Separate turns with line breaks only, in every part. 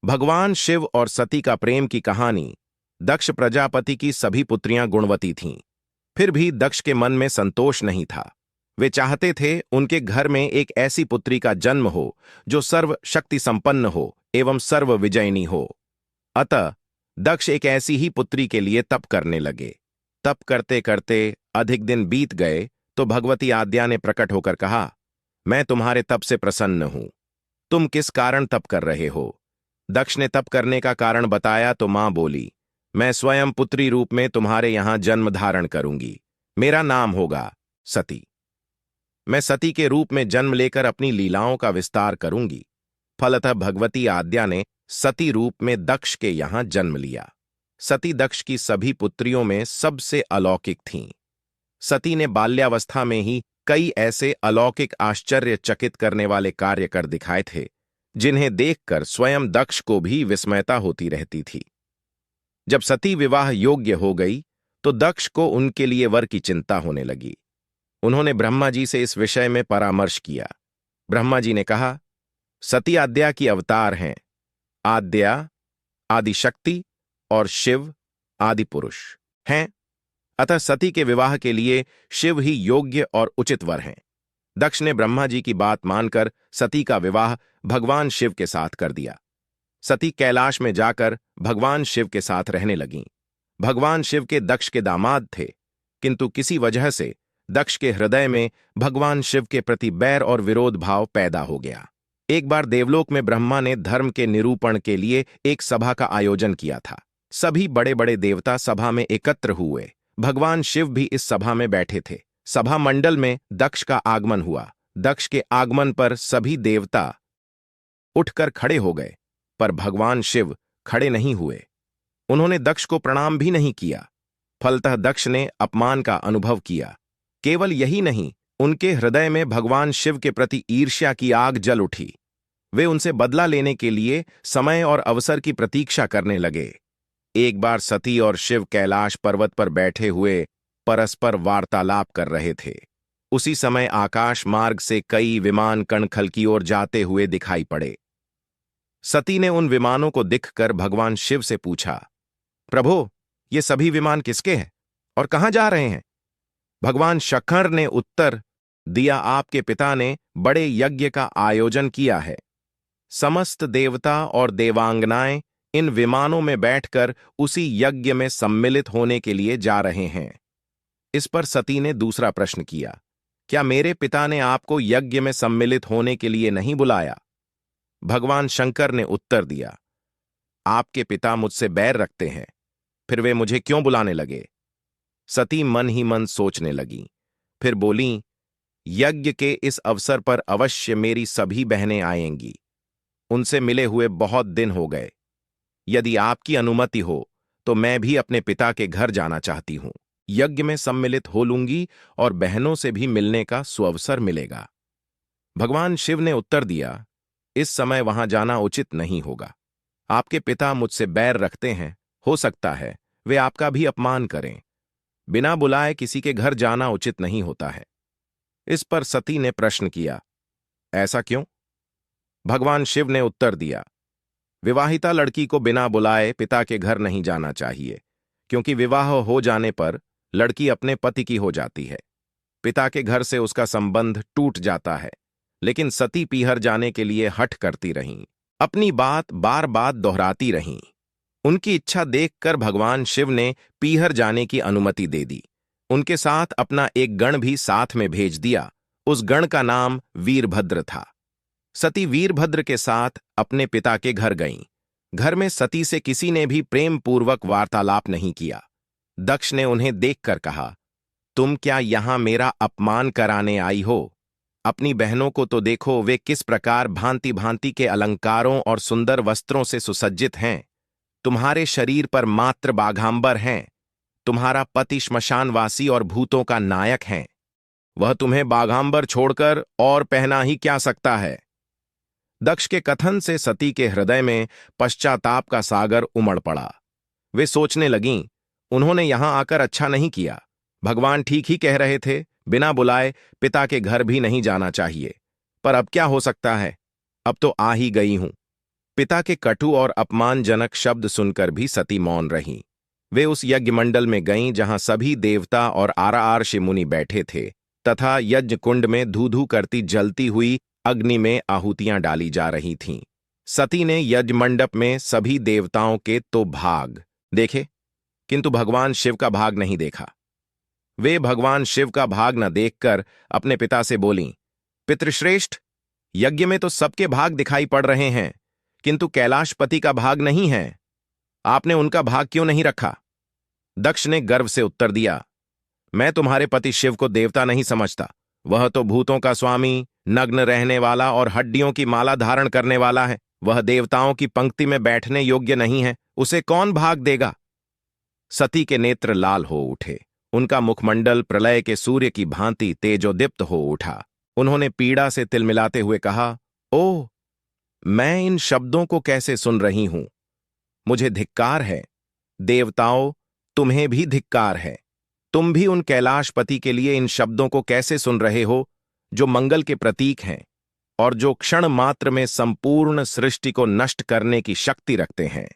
भगवान शिव और सती का प्रेम की कहानी। दक्ष प्रजापति की सभी पुत्रियां गुणवती थीं। फिर भी दक्ष के मन में संतोष नहीं था। वे चाहते थे उनके घर में एक ऐसी पुत्री का जन्म हो जो सर्व शक्ति संपन्न हो एवं सर्व विजयिनी हो। अतः दक्ष एक ऐसी ही पुत्री के लिए तप करने लगे। तप करते करते अधिक दिन बीत गए तो भगवती आद्या ने प्रकट होकर कहा, मैं तुम्हारे तप से प्रसन्न हूं। तुम किस कारण तप कर रहे हो? दक्ष ने तप करने का कारण बताया तो मां बोली, मैं स्वयं पुत्री रूप में तुम्हारे यहां जन्म धारण करूंगी। मेरा नाम होगा सती। मैं सती के रूप में जन्म लेकर अपनी लीलाओं का विस्तार करूंगी। फलतः भगवती आद्या ने सती रूप में दक्ष के यहां जन्म लिया। सती दक्ष की सभी पुत्रियों में सबसे अलौकिक थीं। सती ने बाल्यावस्था में ही कई ऐसे अलौकिक आश्चर्यचकित करने वाले कार्य कर दिखाए थे जिन्हें देखकर स्वयं दक्ष को भी विस्मयता होती रहती थी। जब सती विवाह योग्य हो गई तो दक्ष को उनके लिए वर की चिंता होने लगी। उन्होंने ब्रह्मा जी से इस विषय में परामर्श किया। ब्रह्मा जी ने कहा, सती आद्या की अवतार हैं। आद्या आदिशक्ति और शिव आदि पुरुष हैं। अतः सती के विवाह के लिए शिव ही योग्य और उचित वर हैं। दक्ष ने ब्रह्मा जी की बात मानकर सती का विवाह भगवान शिव के साथ कर दिया। सती कैलाश में जाकर भगवान शिव के साथ रहने लगीं। भगवान शिव के दक्ष के दामाद थे, किंतु किसी वजह से दक्ष के हृदय में भगवान शिव के प्रति बैर और विरोध भाव पैदा हो गया। एक बार देवलोक में ब्रह्मा ने धर्म के निरूपण के लिए एक सभा का आयोजन किया था। सभी बड़े बड़े देवता सभा में एकत्र हुए। भगवान शिव भी इस सभा में बैठे थे। सभा मंडल में दक्ष का आगमन हुआ। दक्ष के आगमन पर सभी देवता उठकर खड़े हो गए, पर भगवान शिव खड़े नहीं हुए। उन्होंने दक्ष को प्रणाम भी नहीं किया। फलतः दक्ष ने अपमान का अनुभव किया। केवल यही नहीं, उनके हृदय में भगवान शिव के प्रति ईर्ष्या की आग जल उठी। वे उनसे बदला लेने के लिए समय और अवसर की प्रतीक्षा करने लगे। एक बार सती और शिव कैलाश पर्वत पर बैठे हुए परस्पर वार्तालाप कर रहे थे। उसी समय आकाश मार्ग से कई विमान कणखल की ओर जाते हुए दिखाई पड़े। सती ने उन विमानों को दिखकर भगवान शिव से पूछा, प्रभो, ये सभी विमान किसके हैं और कहां जा रहे हैं? भगवान शंकर ने उत्तर दिया, आपके पिता ने बड़े यज्ञ का आयोजन किया है। समस्त देवता और देवांगनाएं इन विमानों में बैठकर उसी यज्ञ में सम्मिलित होने के लिए जा रहे हैं। इस पर सती ने दूसरा प्रश्न किया, क्या मेरे पिता ने आपको यज्ञ में सम्मिलित होने के लिए नहीं बुलाया? भगवान शंकर ने उत्तर दिया, आपके पिता मुझसे बैर रखते हैं, फिर वे मुझे क्यों बुलाने लगे? सती मन ही मन सोचने लगी। फिर बोलीं, यज्ञ के इस अवसर पर अवश्य मेरी सभी बहनें आएंगी। उनसे मिले हुए बहुत दिन हो गए। यदि आपकी अनुमति हो तो मैं भी अपने पिता के घर जाना चाहती हूं। यज्ञ में सम्मिलित हो लूंगी और बहनों से भी मिलने का सुअवसर मिलेगा। भगवान शिव ने उत्तर दिया, इस समय वहां जाना उचित नहीं होगा। आपके पिता मुझसे बैर रखते हैं, हो सकता है वे आपका भी अपमान करें। बिना बुलाए किसी के घर जाना उचित नहीं होता है। इस पर सती ने प्रश्न किया, ऐसा क्यों? भगवान शिव ने उत्तर दिया, विवाहिता लड़की को बिना बुलाए पिता के घर नहीं जाना चाहिए, क्योंकि विवाह हो जाने पर लड़की अपने पति की हो जाती है। पिता के घर से उसका संबंध टूट जाता है। लेकिन सती पीहर जाने के लिए हठ करती रहीं, अपनी बात बार बार दोहराती रहीं। उनकी इच्छा देखकर भगवान शिव ने पीहर जाने की अनुमति दे दी। उनके साथ अपना एक गण भी साथ में भेज दिया। उस गण का नाम वीरभद्र था। सती वीरभद्र के साथ अपने पिता के घर गईं। घर में सती से किसी ने भी प्रेम पूर्वक वार्तालाप नहीं किया। दक्ष ने उन्हें देखकर कहा, तुम क्या यहां मेरा अपमान कराने आई हो? अपनी बहनों को तो देखो, वे किस प्रकार भांति भांति के अलंकारों और सुंदर वस्त्रों से सुसज्जित हैं। तुम्हारे शरीर पर मात्र बाघांबर हैं। तुम्हारा पति श्मशानवासी और भूतों का नायक है। वह तुम्हें बाघांबर छोड़कर और पहना ही क्या सकता है? दक्ष के कथन से सती के हृदय में पश्चाताप का सागर उमड़ पड़ा। वे सोचने लगीं, उन्होंने यहां आकर अच्छा नहीं किया। भगवान ठीक ही कह रहे थे, बिना बुलाए पिता के घर भी नहीं जाना चाहिए। पर अब क्या हो सकता है? अब तो आ ही गई हूं। पिता के कटु और अपमानजनक शब्द सुनकर भी सती मौन रहीं। वे उस यज्ञ मंडल में गईं जहां सभी देवता और आरार्षि मुनि बैठे थे तथा यज्ञ कुंड में धू धू करती जलती हुई अग्नि में आहुतियां डाली जा रही थीं। सती ने यज्ञ मंडप में सभी देवताओं के तो भाग देखे, किंतु भगवान शिव का भाग नहीं देखा। वे भगवान शिव का भाग न देखकर अपने पिता से बोलीं, पितृश्रेष्ठ, यज्ञ में तो सबके भाग दिखाई पड़ रहे हैं, किंतु कैलाशपति का भाग नहीं है। आपने उनका भाग क्यों नहीं रखा? दक्ष ने गर्व से उत्तर दिया, मैं तुम्हारे पति शिव को देवता नहीं समझता। वह तो भूतों का स्वामी, नग्न रहने वाला और हड्डियों की माला धारण करने वाला है। वह देवताओं की पंक्ति में बैठने योग्य नहीं है। उसे कौन भाग देगा? सती के नेत्र लाल हो उठे। उनका मुखमंडल प्रलय के सूर्य की भांति तेजोदीप्त हो उठा। उन्होंने पीड़ा से तिलमिलाते हुए कहा, ओह, मैं इन शब्दों को कैसे सुन रही हूं? मुझे धिक्कार है। देवताओं, तुम्हें भी धिक्कार है। तुम भी उन कैलाशपति के लिए इन शब्दों को कैसे सुन रहे हो जो मंगल के प्रतीक हैं और जो क्षण मात्र में संपूर्ण सृष्टि को नष्ट करने की शक्ति रखते हैं।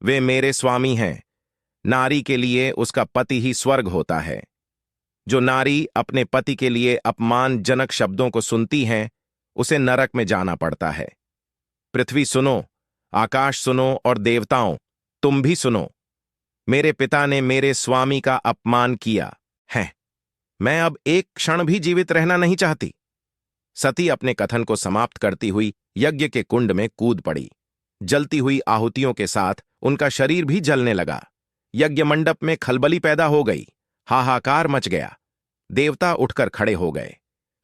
वे मेरे स्वामी हैं। नारी के लिए उसका पति ही स्वर्ग होता है। जो नारी अपने पति के लिए अपमानजनक शब्दों को सुनती है, उसे नरक में जाना पड़ता है। पृथ्वी सुनो, आकाश सुनो और देवताओं, तुम भी सुनो। मेरे पिता ने मेरे स्वामी का अपमान किया है। मैं अब एक क्षण भी जीवित रहना नहीं चाहती। सती अपने कथन को समाप्त करती हुई यज्ञ के कुंड में कूद पड़ी। जलती हुई आहुतियों के साथ उनका शरीर भी जलने लगा। यज्ञ मंडप में खलबली पैदा हो गई। हाहाकार मच गया। देवता उठकर खड़े हो गए।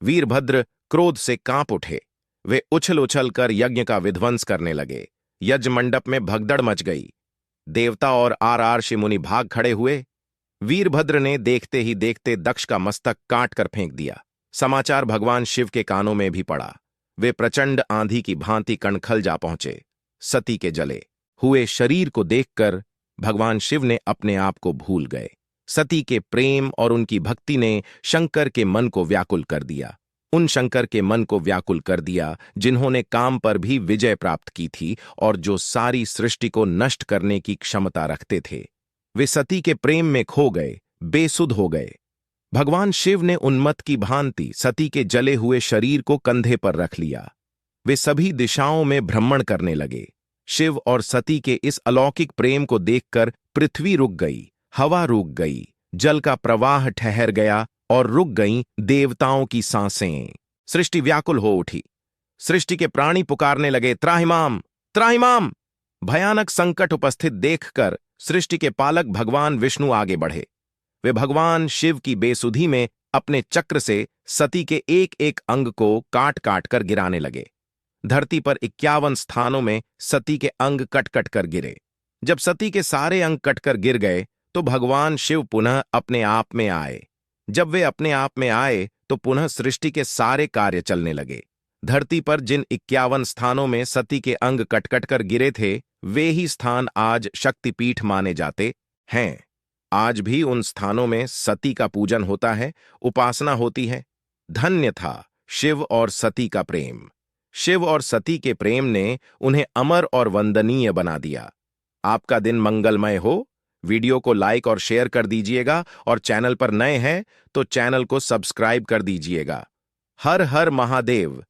वीरभद्र क्रोध से कांप उठे। वे उछल उछल कर यज्ञ का विध्वंस करने लगे। यज्ञ मंडप में भगदड़ मच गई। देवता और आरार्षि मुनि भाग खड़े हुए। वीरभद्र ने देखते ही देखते दक्ष का मस्तक काट कर फेंक दिया। समाचार भगवान शिव के कानों में भी पड़ा। वे प्रचंड आंधी की भांति कणखल जा पहुंचे। सती के जले हुए शरीर को देखकर भगवान शिव ने अपने आप को भूल गए। सती के प्रेम और उनकी भक्ति ने शंकर के मन को व्याकुल कर दिया। उन शंकर के मन को व्याकुल कर दिया जिन्होंने काम पर भी विजय प्राप्त की थी और जो सारी सृष्टि को नष्ट करने की क्षमता रखते थे। वे सती के प्रेम में खो गए, बेसुध हो गए। भगवान शिव ने उन्मत्त की भांति सती के जले हुए शरीर को कंधे पर रख लिया। वे सभी दिशाओं में भ्रमण करने लगे। शिव और सती के इस अलौकिक प्रेम को देखकर पृथ्वी रुक गई, हवा रुक गई, जल का प्रवाह ठहर गया और रुक गईं देवताओं की सांसें। सृष्टि व्याकुल हो उठी। सृष्टि के प्राणी पुकारने लगे, त्राहिमाम, त्राहिमाम। भयानक संकट उपस्थित देखकर सृष्टि के पालक भगवान विष्णु आगे बढ़े। वे भगवान शिव की बेसुधी में अपने चक्र से सती के एक एक अंग को काट काट कर गिराने लगे। धरती पर 51 स्थानों में सती के अंग कट कट कर गिरे। जब सती के सारे अंग कटकर गिर गए तो भगवान शिव पुनः अपने आप में आए। जब वे अपने आप में आए तो पुनः सृष्टि के सारे कार्य चलने लगे। धरती पर जिन 51 स्थानों में सती के अंग कट कट कर गिरे थे, वे ही स्थान आज शक्तिपीठ माने जाते हैं। आज भी उन स्थानों में सती का पूजन होता है, उपासना होती है। धन्य था शिव और सती का प्रेम। शिव और सती के प्रेम ने उन्हें अमर और वंदनीय बना दिया। आपका दिन मंगलमय हो। वीडियो को लाइक और शेयर कर दीजिएगा और चैनल पर नए हैं तो चैनल को सब्सक्राइब कर दीजिएगा। हर हर महादेव।